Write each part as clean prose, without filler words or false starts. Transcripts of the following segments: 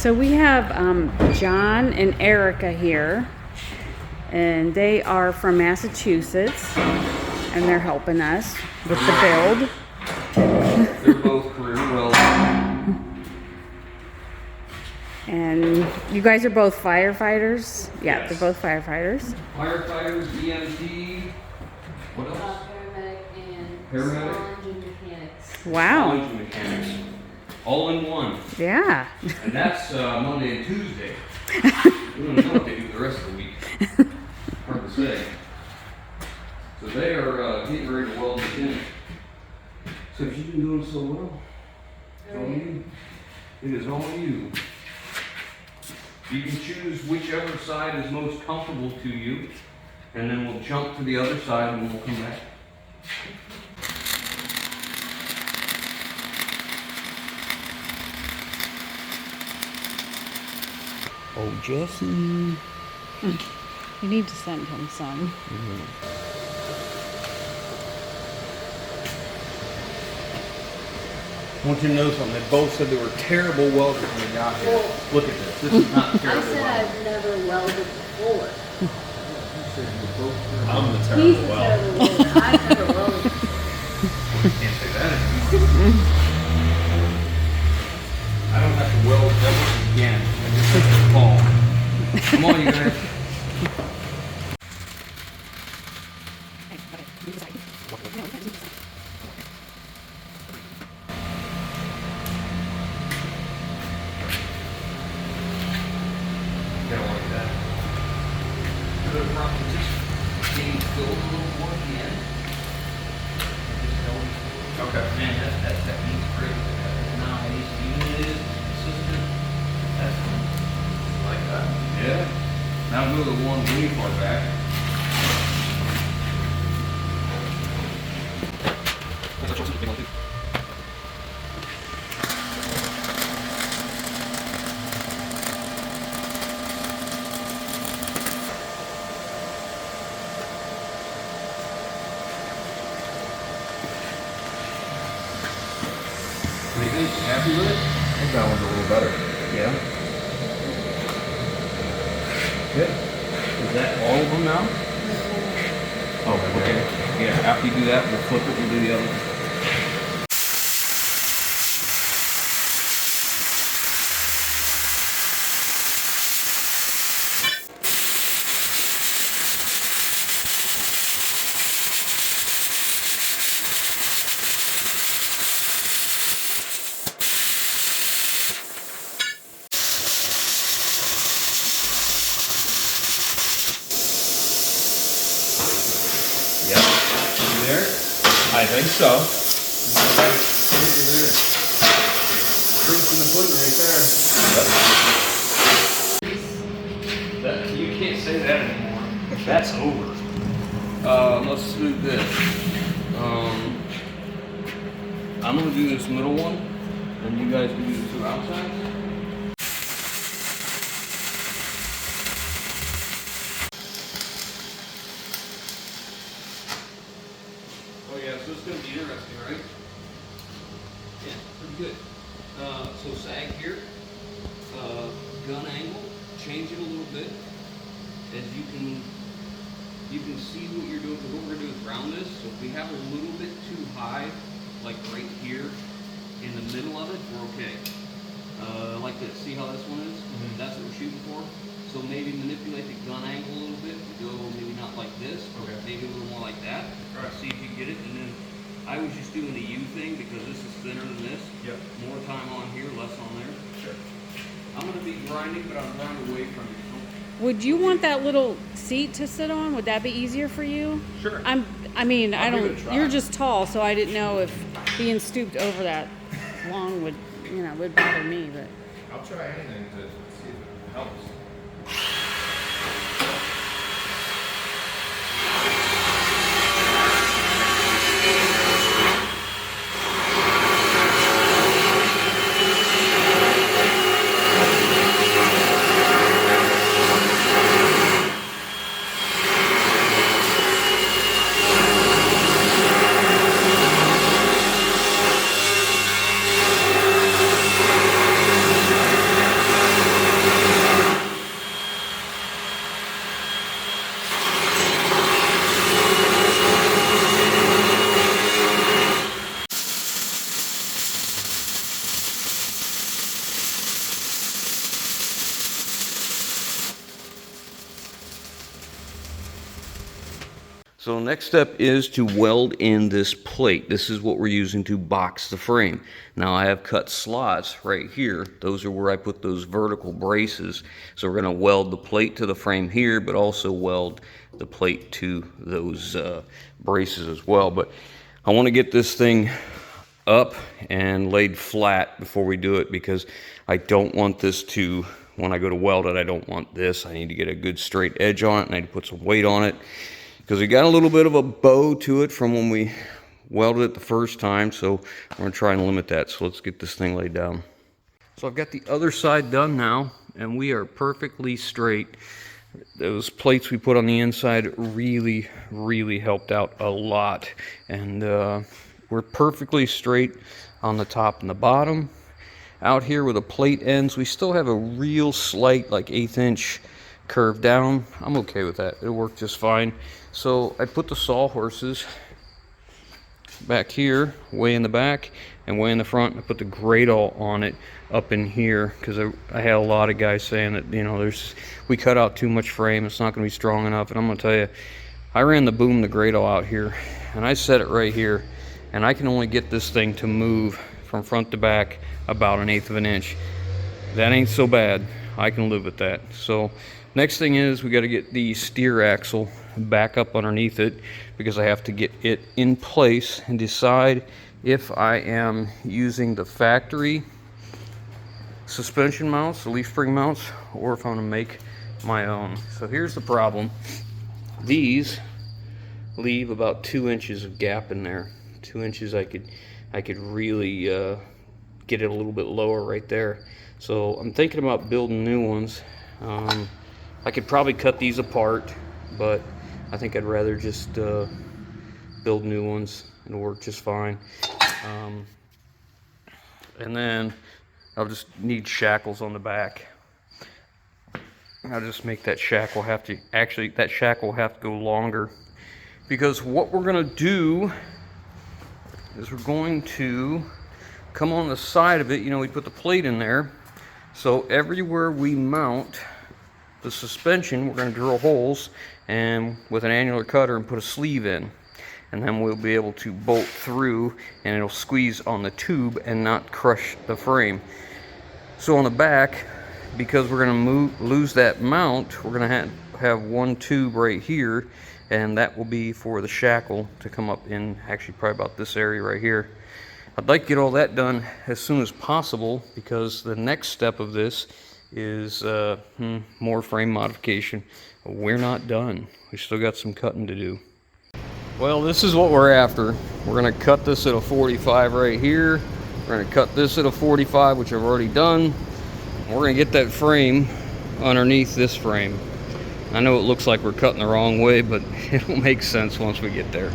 So we have John and Erica here, and they are from Massachusetts, and they're helping us with the build. They're both career welders. And you guys are both firefighters? Yeah, Yes. they're both firefighters. Firefighters, EMT, what else? Paramedic and Paramedic? Sponge mechanics. Wow. Sponge mechanics. All in one. Yeah. And that's Monday and Tuesday. We don't know what they do the rest of the week. Hard to say. So they are getting ready to weld this in. So you've been doing so well. It's all you. It is all you. You can choose whichever side is most comfortable to you, and then we'll jump to the other side and we'll come back. Oh, Jesse. You need to send him some. I want you to know something. They both said they were terrible welders when they got here. Look at this. This is not I terrible said welding. I've never welded before. I'm the He's terrible a welder. terrible welder. I've never welded before. Can't say that anymore. I don't have to weld ever again. I just have to fall. Come on, you guys. Don't like that. Could have probably just maybe filled a little more at the end. Just held it. Okay. Man, that technique's great. Nice. Even it is consistent. That's like that. Yeah. Now go to the one way far back. What do you think? Happy with it? I think that one's a little better. Yeah. Good. Is that all of them now? Oh, okay. Yeah, after you do that, we'll flip it and do the other one. Yep. You there? I think so. You're there. Proof's in the pudding right there. That, you can't say that anymore. That's over. Let's do this. I'm gonna do this middle one, and you guys can do the two outsides. Oh yeah, so it's gonna be interesting, right? Yeah, pretty good. So sag here, gun angle, change it a little bit. As you can see what you're doing, because what we're gonna do is round this. So if we have a little bit too high, like right here, in the middle of it, we're okay. Like this, see how this one is? Mhm. That's what we're shooting for. So maybe manipulate the gun angle a little bit. Go maybe not like this, Okay. maybe a little more like that. Right. See if you get it. And then I was just doing the U thing because this is thinner than this. Yep. More time on here, less on there. Sure. I'm gonna be grinding, but I'll grind away from you. Would you want that little seat to sit on? Would that be easier for you? Sure. I mean, I I'll give don't, it a try. you're just tall, so I didn't know if being stooped over that long would, would bother me, but. I'll try anything to see if it helps. So next step is to weld in this plate. This is what we're using to box the frame. Now I have cut slots right here. Those are where I put those vertical braces. So we're going to weld the plate to the frame here, but also weld the plate to those braces as well. But I want to get this thing up and laid flat before we do it, because I don't want this to, when I go to weld it, I don't want this. I need to get a good straight edge on it, and I need to put some weight on it, because we got a little bit of a bow to it from when we welded it the first time, so we're going to try and limit that. So let's get this thing laid down. So I've got the other side done now, and we are perfectly straight. Those plates we put on the inside really, really helped out a lot, and we're perfectly straight on the top and the bottom. Out here where the plate ends, we still have a real slight, like 1/8 inch curve down. I'm okay with that. It'll work just fine. So I put the sawhorses back here, way in the back and way in the front. I put the gradle on it up in here, because I had a lot of guys saying that, you know, we cut out too much frame, it's not going to be strong enough. And I'm going to tell you, I ran the boom, the gradle out here, and I set it right here, and I can only get this thing to move from front to back about 1/8 of an inch. That ain't so bad. I can live with that. So next thing is we got to get the steer axle back up underneath it, because I have to get it in place and decide if I am using the factory suspension mounts, the leaf spring mounts, or if I'm going to make my own. So here's the problem. These leave about 2 inches of gap in there. 2 inches, I could really get it a little bit lower right there. So I'm thinking about building new ones. I could probably cut these apart, but I think I'd rather just build new ones. It'll work just fine. And then I'll just need shackles on the back. I'll just make that shackle have to, actually that shackle will have to go longer, because what we're gonna do is we're going to come on the side of it. You know, we put the plate in there, so everywhere we mount the suspension, we're going to drill holes and with an annular cutter and put a sleeve in, and then we'll be able to bolt through, and it'll squeeze on the tube and not crush the frame. So on the back, because we're going to lose that mount, we're going to have one tube right here, and that will be for the shackle to come up in, actually probably about this area right here. I'd like to get all that done as soon as possible, because the next step of this is more frame modification. We're not done. We still got some cutting to do. Well, this is what we're after. We're going to cut this at a 45 right here. We're going to cut this at a 45, which I've already done. We're going to get that frame underneath this frame. I know it looks like we're cutting the wrong way, but it'll make sense once we get there.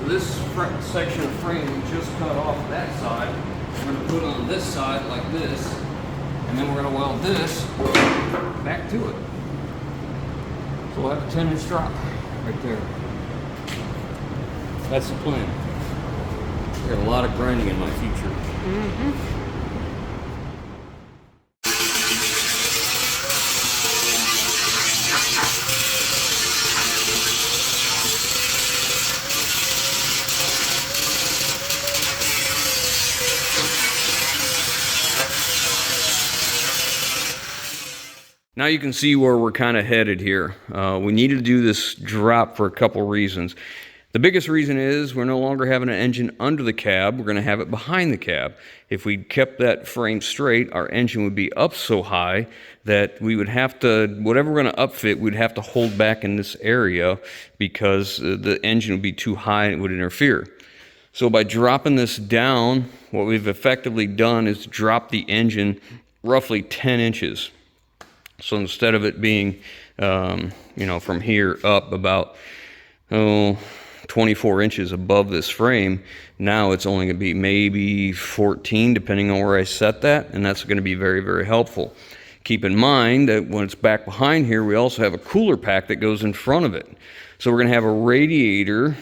This front section of frame we just cut off that side, we're going to put on this side like this, and then we're going to weld this back to it. So we'll have a 10-inch drop right there. That's the plan. I got a lot of grinding in my future. Now you can see where we're kind of headed here. We needed to do this drop for a couple reasons. The biggest reason is we're no longer having an engine under the cab. We're going to have it behind the cab. If we kept that frame straight, our engine would be up so high that we would have to, whatever we're going to upfit, we'd have to hold back in this area because the engine would be too high and it would interfere. So by dropping this down, what we've effectively done is drop the engine roughly 10 inches. So instead of it being, from here up about, 24 inches above this frame, now it's only going to be maybe 14, depending on where I set that, and that's going to be very, very helpful. Keep in mind that when it's back behind here, we also have a cooler pack that goes in front of it. So we're going to have a radiator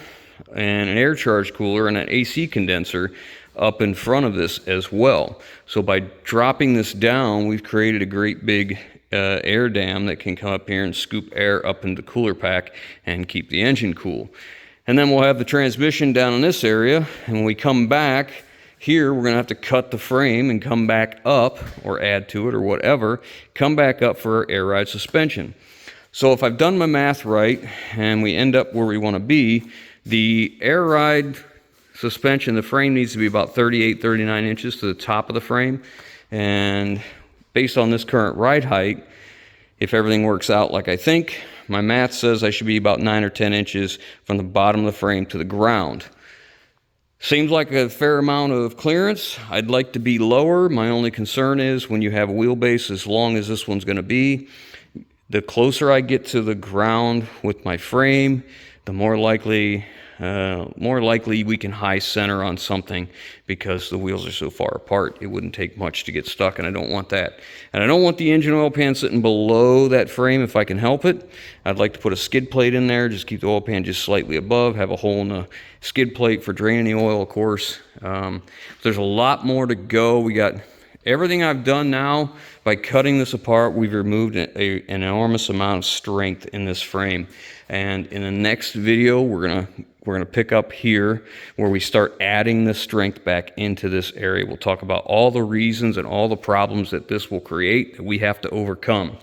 and an air charge cooler and an AC condenser up in front of this as well. So by dropping this down, we've created a great big air dam that can come up here and scoop air up into the cooler pack and keep the engine cool. And then we'll have the transmission down in this area, and when we come back here, we're going to have to cut the frame and come back up, or add to it or whatever, come back up for our air ride suspension. So if I've done my math right and we end up where we want to be, the air ride suspension, the frame needs to be about 38, 39 inches to the top of the frame. And based on this current ride height, if everything works out like I think, my math says I should be about 9 or 10 inches from the bottom of the frame to the ground. Seems like a fair amount of clearance. I'd like to be lower. My only concern is when you have a wheelbase as long as this one's going to be, the closer I get to the ground with my frame, the more likely we can high center on something because the wheels are so far apart. It wouldn't take much to get stuck, and I don't want that. And I don't want the engine oil pan sitting below that frame if I can help it. I'd like to put a skid plate in there, just keep the oil pan just slightly above, have a hole in the skid plate for draining the oil, of course. There's a lot more to go. We got everything I've done now. By cutting this apart, we've removed an enormous amount of strength in this frame. And in the next video, we're gonna pick up here where we start adding the strength back into this area. We'll talk about all the reasons and all the problems that this will create that we have to overcome.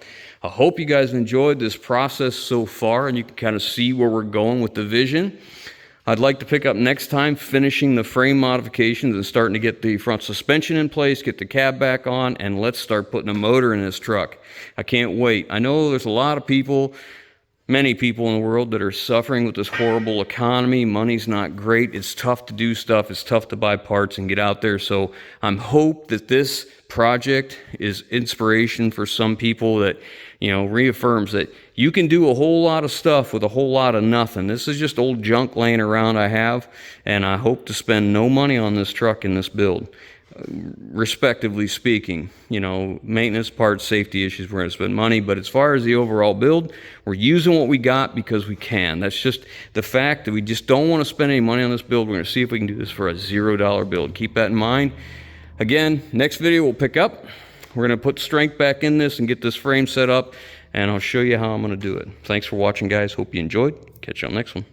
I hope you guys enjoyed this process so far and you can kind of see where we're going with the vision. I'd like to pick up next time finishing the frame modifications and starting to get the front suspension in place, get the cab back on, and let's start putting a motor in this truck. I can't wait. I know there's a lot of people, many people in the world that are suffering with this horrible economy. Money's not great. It's tough to do stuff. It's tough to buy parts and get out there. So I'm hope that this project is inspiration for some people that, reaffirms that you can do a whole lot of stuff with a whole lot of nothing. This is just old junk laying around I have, and I hope to spend no money on this truck in this build. Respectively speaking, maintenance, parts, safety issues, we're going to spend money, but as far as the overall build, we're using what we got because we can. That's just the fact that we just don't want to spend any money on this build. We're going to see if we can do this for a $0 build. Keep that in mind. Again, next video we'll pick up. We're going to put strength back in this and get this frame set up, and I'll show you how I'm going to do it. Thanks for watching, guys. Hope you enjoyed. Catch you on the next one.